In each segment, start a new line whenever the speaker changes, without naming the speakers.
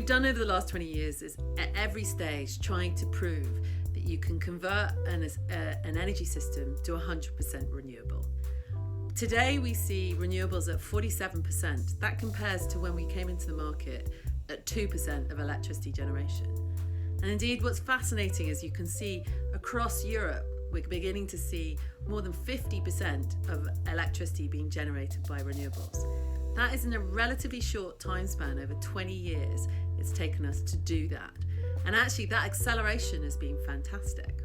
we've done over the last 20 years is at every stage trying to prove that you can convert an energy system to 100% renewable. Today we see renewables at 47%. That compares to when we came into the market at 2% of electricity generation. And indeed, what's fascinating is you can see across Europe, we're beginning to see more than 50% of electricity being generated by renewables. That is in a relatively short time span, over 20 years it's taken us to do that. And actually that acceleration has been fantastic.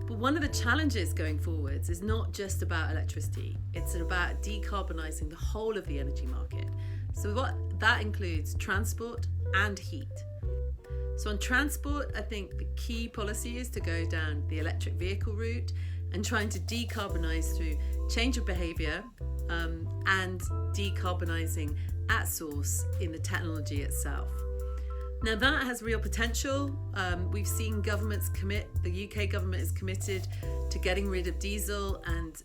But one of the challenges going forwards is not just about electricity, it's about decarbonising the whole of the energy market. So what that includes transport and heat. So on transport, I think the key policy is to go down the electric vehicle route and trying to decarbonise through change of behaviour and decarbonising at source in the technology itself. Now that has real potential. We've seen governments commit, the UK government is committed to getting rid of diesel and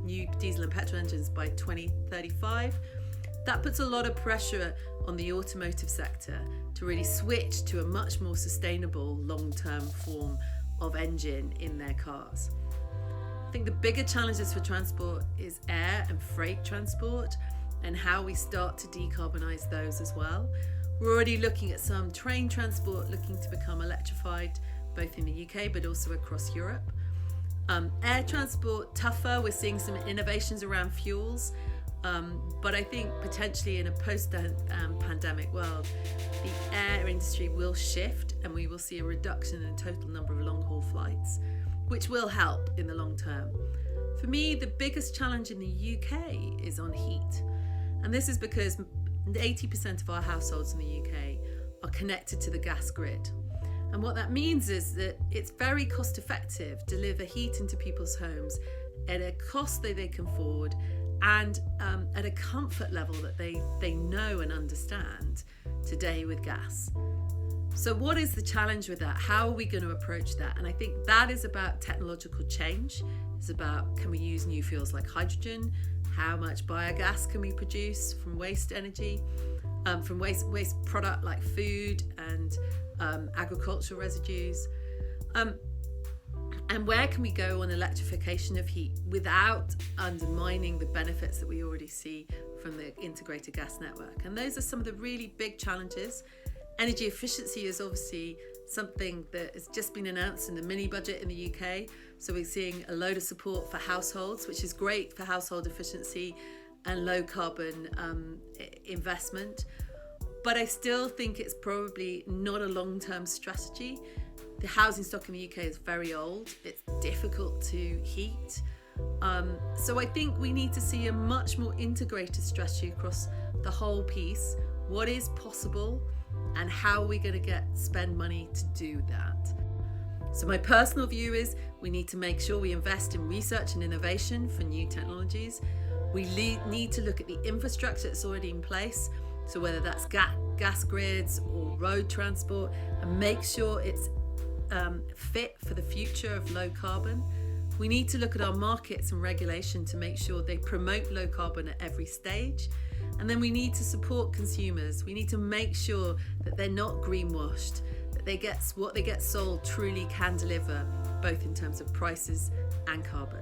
new diesel and petrol engines by 2035. That puts a lot of pressure on the automotive sector to really switch to a much more sustainable long-term form of engine in their cars. I think the bigger challenges for transport is air and freight transport and how we start to decarbonise those as well. We're already looking at some train transport looking to become electrified, both in the UK but also across Europe. Air transport, tougher. We're seeing some innovations around fuels. But I think potentially in a post-pandemic world, the air industry will shift and we will see a reduction in the total number of long-haul flights, which will help in the long term. For me, the biggest challenge in the UK is on heat. And this is because 80% of our households in the UK are connected to the gas grid. And what that means is that it's very cost effective to deliver heat into people's homes at a cost that they can afford and at a comfort level that they know and understand today with gas. So what is the challenge with that? How are we going to approach that? And I think that is about technological change. It's about, can we use new fuels like hydrogen? How much biogas can we produce from waste energy, from waste product like food and agricultural residues? And where can we go on electrification of heat without undermining the benefits that we already see from the integrated gas network? And those are some of the really big challenges. Energy efficiency is obviously something that has just been announced in the mini budget in the UK. So we're seeing a load of support for households, which is great for household efficiency and low carbon investment. But I still think it's probably not a long-term strategy. The housing stock in the UK is very old. It's difficult to heat. So I think we need to see a much more integrated strategy across the whole piece. What is possible and how are we going to spend money to do that? So my personal view is we need to make sure we invest in research and innovation for new technologies. We need to look at the infrastructure that's already in place. So whether that's gas grids or road transport, and make sure it's fit for the future of low carbon. We need to look at our markets and regulation to make sure they promote low carbon at every stage. And then we need to support consumers. We need to make sure that they're not greenwashed, that what they get sold truly can deliver, both in terms of prices and carbon.